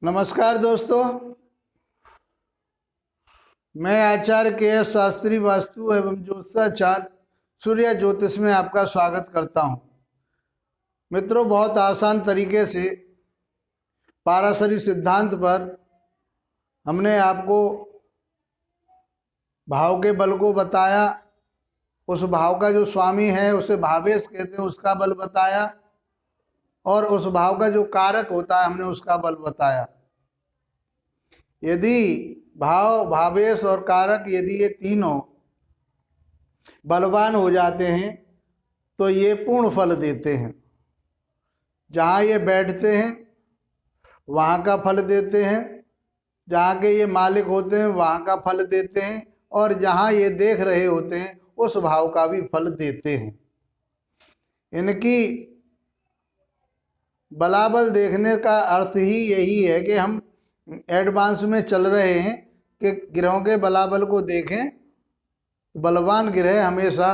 नमस्कार दोस्तों, मैं आचार्य के शास्त्री वास्तु एवं ज्योतिषाचार्य सूर्य ज्योतिष में आपका स्वागत करता हूं। मित्रों, बहुत आसान तरीके से पाराशरी सिद्धांत पर हमने आपको भाव के बल को बताया, उस भाव का जो स्वामी है उसे भावेश कहते हैं, उसका बल बताया, और उस भाव का जो कारक होता है हमने उसका बल बताया। यदि भाव, भावेश और कारक यदि ये तीनों बलवान हो जाते हैं तो ये पूर्ण फल देते हैं। जहाँ ये बैठते हैं वहाँ का फल देते हैं, जहाँ के ये मालिक होते हैं वहाँ का फल देते हैं, और जहाँ ये देख रहे होते हैं उस भाव का भी फल देते हैं। इनकी बलाबल देखने का अर्थ ही यही है कि हम एडवांस में चल रहे हैं कि ग्रहों के बलाबल को देखें। बलवान ग्रह हमेशा,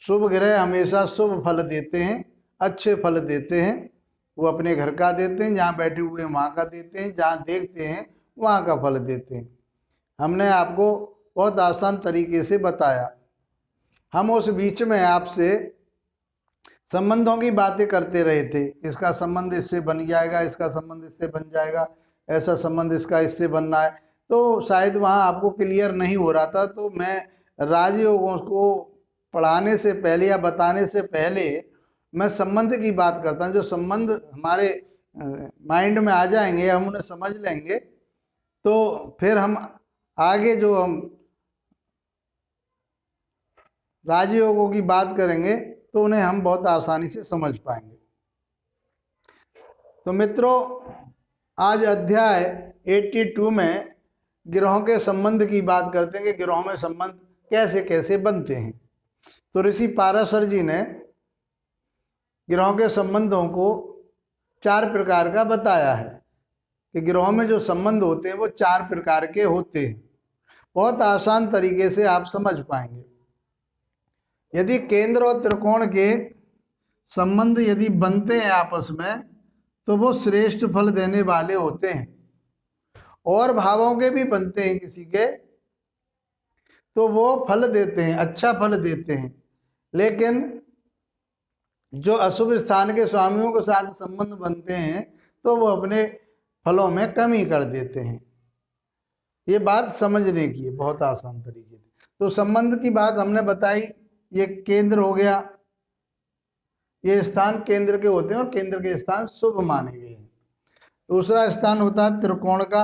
शुभ ग्रह हमेशा शुभ फल देते हैं, अच्छे फल देते हैं। वो अपने घर का देते हैं, जहाँ बैठे हुए हैं वहाँ का देते हैं, जहाँ देखते हैं वहाँ का फल देते हैं। हमने आपको बहुत आसान तरीके से बताया। हम उस बीच में आपसे संबंधों की बातें करते रहे थे। इसका संबंध इससे बन जाएगा, इसका संबंध इससे बन जाएगा, ऐसा संबंध इसका इससे बनना है। तो शायद वहाँ आपको क्लियर नहीं हो रहा था। तो मैं राजयोगों को पढ़ाने से पहले या बताने से पहले मैं संबंध की बात करता हूँ। जो संबंध हमारे माइंड में आ जाएंगे, हम उन्हें समझ लेंगे, तो फिर हम आगे जो हम राजयोगों की बात करेंगे तो उन्हें हम बहुत आसानी से समझ पाएंगे। तो मित्रों, आज अध्याय 82 में ग्रहों के संबंध की बात करते हैं कि ग्रहों में संबंध कैसे कैसे बनते हैं। तो ऋषि पाराशर जी ने ग्रहों के संबंधों को 4 प्रकार का बताया है कि ग्रहों में जो संबंध होते हैं वो 4 प्रकार के होते हैं। बहुत आसान तरीके से आप समझ पाएंगे। यदि केंद्र और त्रिकोण के संबंध यदि बनते हैं आपस में तो वो श्रेष्ठ फल देने वाले होते हैं। और भावों के भी बनते हैं किसी के तो वो फल देते हैं, अच्छा फल देते हैं। लेकिन जो अशुभ स्थान के स्वामियों के साथ संबंध बनते हैं तो वो अपने फलों में कमी कर देते हैं। ये बात समझने की है, बहुत आसान तरीके से। तो संबंध की बात हमने बताई। ये केंद्र हो गया, ये स्थान केंद्र के होते हैं और केंद्र के स्थान शुभ माने गए हैं। दूसरा स्थान होता है त्रिकोण का।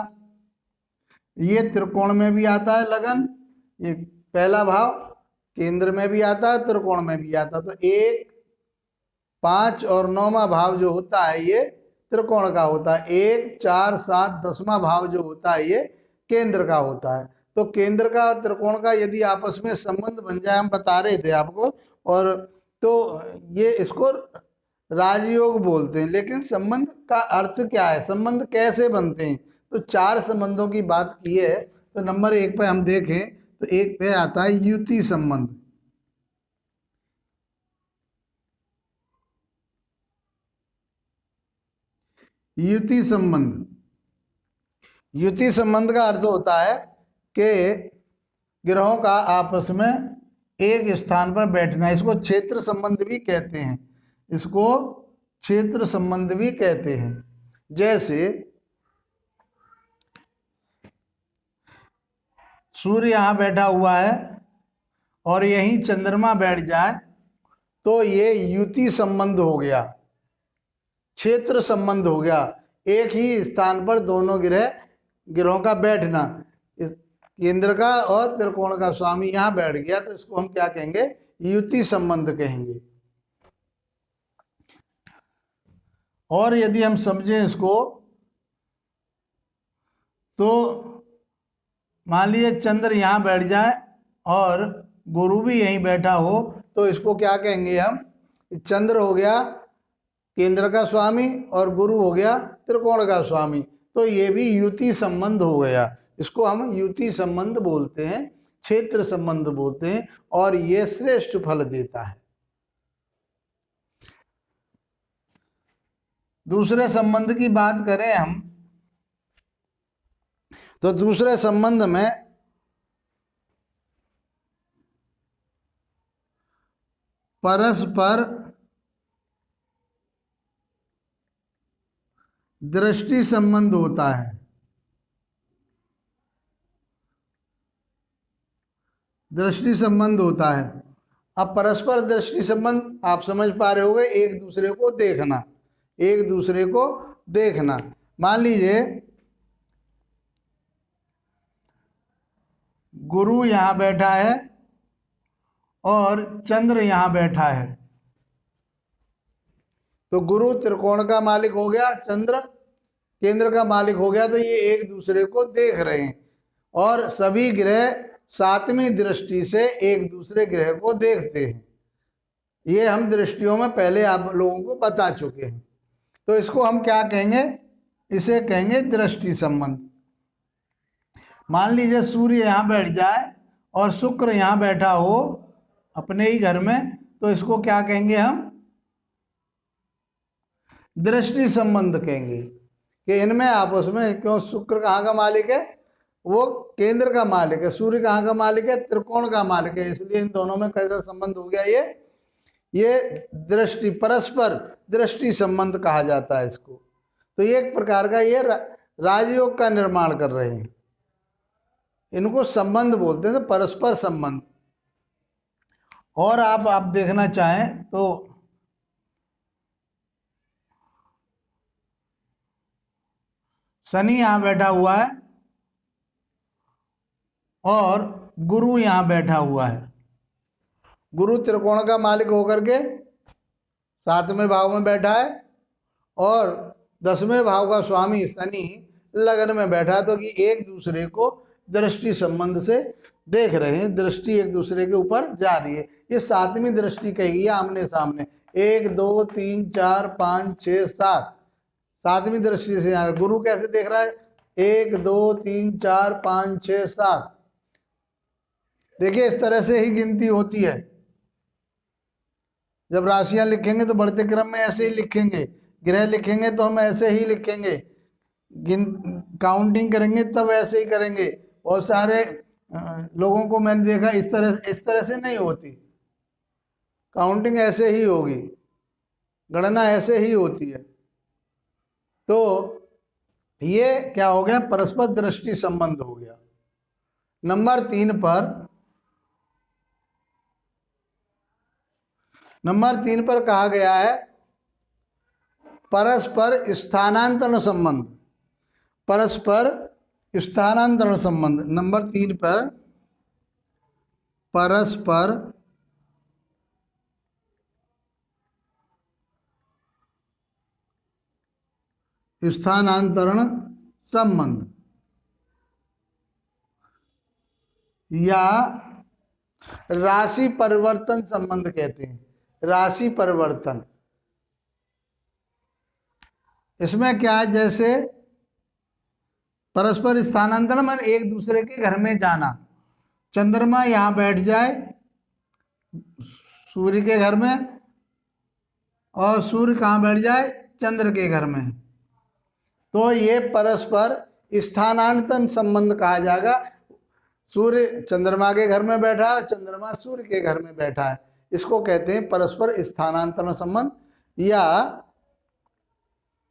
ये त्रिकोण में भी आता है लगन, ये पहला भाव केंद्र में भी आता है, त्रिकोण में भी आता है। तो 1, 5 और 9वां भाव जो होता है ये त्रिकोण का होता है। 1, 4, 7, 10वां भाव जो होता है ये केंद्र का होता है। तो केंद्र का और त्रिकोण का यदि आपस में संबंध बन जाए, हम बता रहे थे आपको, और तो ये इसको राजयोग बोलते हैं। लेकिन संबंध का अर्थ क्या है, संबंध कैसे बनते हैं? तो 4 संबंधों की बात की है। तो नंबर 1 पे हम देखें तो 1 पे आता है युति संबंध। युति संबंध, युति संबंध का अर्थ होता है कि ग्रहों का आपस में एक स्थान पर बैठना। इसको क्षेत्र संबंध भी कहते हैं, इसको क्षेत्र संबंध भी कहते हैं। जैसे सूर्य यहाँ बैठा हुआ है और यहीं चंद्रमा बैठ जाए तो ये युति संबंध हो गया, क्षेत्र संबंध हो गया। एक ही स्थान पर दोनों ग्रहों का बैठना, केंद्र का और त्रिकोण का स्वामी यहाँ बैठ गया तो इसको हम क्या कहेंगे? युति संबंध कहेंगे। और यदि हम समझें इसको तो मान लीजिए चंद्र यहाँ बैठ जाए और गुरु भी यहीं बैठा हो तो इसको क्या कहेंगे हम? चंद्र हो गया केंद्र का स्वामी और गुरु हो गया त्रिकोण का स्वामी, तो ये भी युति संबंध हो गया। इसको हम युति संबंध बोलते हैं, क्षेत्र संबंध बोलते हैं, और ये श्रेष्ठ फल देता है। दूसरे संबंध की बात करें हम तो दूसरे संबंध में परस्पर दृष्टि संबंध होता है। दृष्टि संबंध होता है। अब परस्पर दृष्टि संबंध आप समझ पा रहे होगे, एक दूसरे को देखना, एक दूसरे को देखना। मान लीजिए गुरु यहां बैठा है और चंद्र यहां बैठा है, तो गुरु त्रिकोण का मालिक हो गया, चंद्र केंद्र का मालिक हो गया। तो ये एक दूसरे को देख रहे हैं और सभी ग्रह सातवीं दृष्टि से एक दूसरे ग्रह को देखते हैं। ये हम दृष्टियों में पहले आप लोगों को बता चुके हैं। तो इसको हम क्या कहेंगे? इसे कहेंगे दृष्टि संबंध। मान लीजिए सूर्य यहाँ बैठ जाए और शुक्र यहाँ बैठा हो अपने ही घर में, तो इसको क्या कहेंगे हम? दृष्टि संबंध कहेंगे कि इनमें आपस में, क्यों शुक्र कहाँ का मालिक है? वो केंद्र का मालिक है। सूर्य कहाँ का मालिक है? त्रिकोण का मालिक है। इसलिए इन दोनों में कैसा संबंध हो गया? ये दृष्टि, परस्पर दृष्टि संबंध कहा जाता है इसको। तो ये एक प्रकार का ये राजयोग का निर्माण कर रहे हैं, इनको संबंध बोलते हैं, तो परस्पर संबंध। और आप देखना चाहें तो शनि यहां बैठा हुआ है और गुरु यहां बैठा हुआ है। गुरु त्रिकोण का मालिक होकर के 7वें भाव में बैठा है और 10वें भाव का स्वामी शनि लगन में बैठा है। तो कि एक दूसरे को दृष्टि संबंध से देख रहे हैं, दृष्टि एक दूसरे के ऊपर जा रही है। ये 7वीं दृष्टि कही है, आमने सामने। 1 2 3 4 5 6 7, 7वीं दृष्टि से यहाँ गुरु कैसे देख रहा है? 1 2 3 4 5 6 7। देखिए इस तरह से ही गिनती होती है। जब राशियां लिखेंगे तो बढ़ते क्रम में ऐसे ही लिखेंगे, ग्रह लिखेंगे तो हम ऐसे ही लिखेंगे, काउंटिंग करेंगे तब ऐसे ही करेंगे। बहुत सारे लोगों को मैंने देखा इस तरह से नहीं होती। काउंटिंग ऐसे ही होगी, गणना ऐसे ही होती है। तो ये क्या हो गया? परस्पर दृष्टि संबंध हो गया। नंबर 3 पर कहा गया है परस्पर स्थानांतरण संबंध। परस्पर स्थानांतरण संबंध नंबर 3 पर परस्पर स्थानांतरण संबंध या राशि परिवर्तन संबंध कहते हैं। राशि परिवर्तन, इसमें क्या है? जैसे परस्पर स्थानांतरण मतलब एक दूसरे के घर में जाना। चंद्रमा यहाँ बैठ जाए सूर्य के घर में और सूर्य कहाँ बैठ जाए? चंद्र के घर में। तो ये परस्पर स्थानांतरण संबंध कहा जाएगा। सूर्य चंद्रमा के घर में बैठा है, चंद्रमा सूर्य के घर में बैठा है, इसको कहते हैं परस्पर स्थानांतरण संबंध या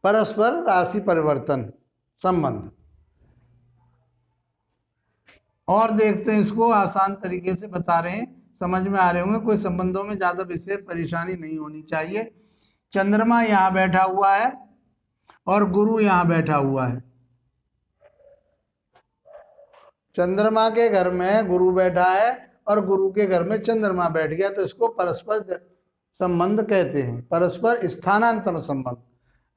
परस्पर राशि परिवर्तन संबंध। और देखते हैं इसको, आसान तरीके से बता रहे हैं, समझ में आ रहे होंगे। कोई संबंधों में ज़्यादा विशेष परेशानी नहीं होनी चाहिए। चंद्रमा यहाँ बैठा हुआ है और गुरु यहाँ बैठा हुआ है। चंद्रमा के घर में गुरु बैठा है और गुरु के घर में चंद्रमा बैठ गया, तो इसको परस्पर संबंध कहते हैं, परस्पर स्थानांतरण संबंध।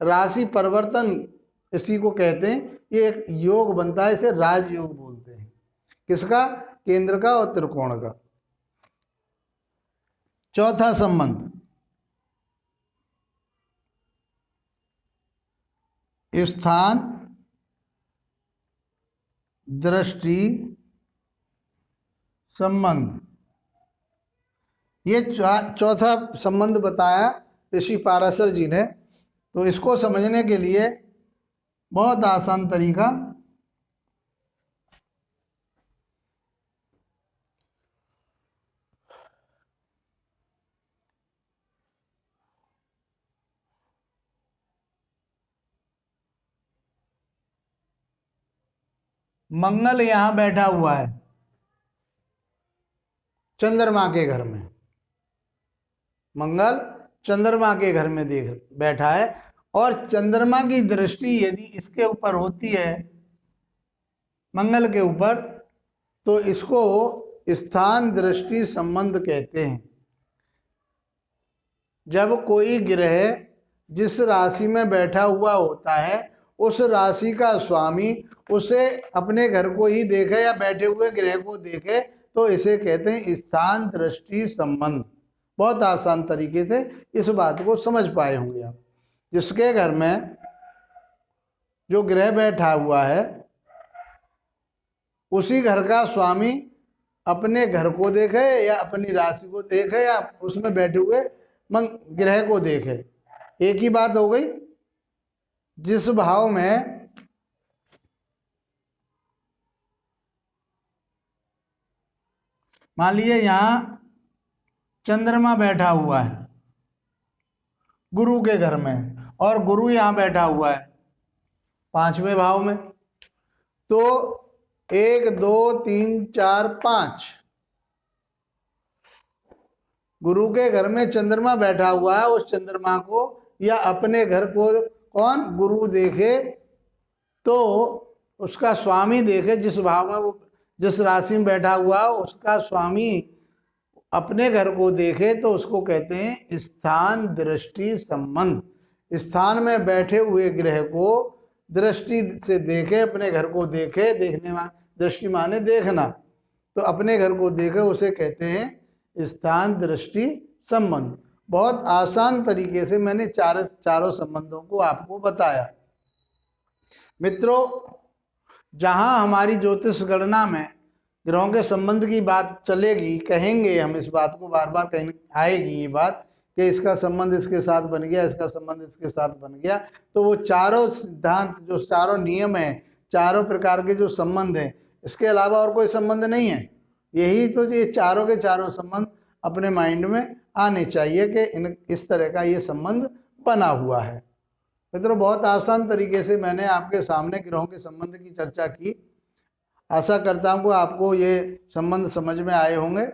राशि परिवर्तन इसी को कहते हैं। ये एक योग बनता है, इसे राजयोग बोलते हैं। किसका? केंद्र का और त्रिकोण का। चौथा संबंध स्थान दृष्टि संबंध। ये चौथा संबंध बताया ऋषि पाराशर जी ने। तो इसको समझने के लिए बहुत आसान तरीका, मंगल यहाँ बैठा हुआ है चंद्रमा के घर में, मंगल चंद्रमा के घर में देख बैठा है, और चंद्रमा की दृष्टि यदि इसके ऊपर होती है, मंगल के ऊपर, तो इसको स्थान दृष्टि संबंध कहते हैं। जब कोई ग्रह जिस राशि में बैठा हुआ होता है उस राशि का स्वामी उसे अपने घर को ही देखे या बैठे हुए ग्रह को देखे तो इसे कहते हैं स्थान दृष्टि संबंध। बहुत आसान तरीके से इस बात को समझ पाए होंगे आप। जिसके घर में जो ग्रह बैठा हुआ है उसी घर का स्वामी अपने घर को देखे या अपनी राशि को देखे या उसमें बैठे हुए ग्रह को देखे, एक ही बात हो गई। जिस भाव में मान लीजिए यहाँ चंद्रमा बैठा हुआ है गुरु के घर में और गुरु यहाँ बैठा हुआ है 5वें भाव में, तो 1 2 3 4 5 गुरु के घर में चंद्रमा बैठा हुआ है, उस चंद्रमा को या अपने घर को कौन गुरु देखे तो उसका स्वामी देखे, जिस भाव में वो जिस राशि में बैठा हुआ उसका स्वामी अपने घर को देखे तो उसको कहते हैं स्थान दृष्टि संबंध। स्थान में बैठे हुए ग्रह को दृष्टि से देखे, अपने घर को देखे, देखने में दृष्टि माने देखना, तो अपने घर को देखे उसे कहते हैं स्थान दृष्टि संबंध। बहुत आसान तरीके से मैंने चारों संबंधों को आपको बताया। मित्रों, जहाँ हमारी ज्योतिष गणना में ग्रहों के संबंध की बात चलेगी, कहेंगे हम इस बात को बार बार, कहीं आएगी ये बात कि इसका संबंध इसके साथ बन गया, इसका संबंध इसके साथ बन गया, तो वो चारों सिद्धांत जो चारों नियम हैं, चारों प्रकार के जो संबंध हैं, इसके अलावा और कोई संबंध नहीं है। यही तो ये चारों के चारों संबंध अपने माइंड में आने चाहिए कि इस तरह का ये संबंध बना हुआ है। मित्रों, बहुत आसान तरीके से मैंने आपके सामने ग्रहों के संबंध की चर्चा की। आशा करता हूँ कि आपको ये संबंध समझ में आए होंगे।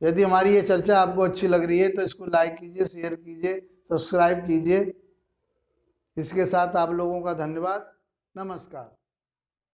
यदि हमारी ये चर्चा आपको अच्छी लग रही है तो इसको लाइक कीजिए, शेयर कीजिए, सब्सक्राइब कीजिए। इसके साथ आप लोगों का धन्यवाद। नमस्कार।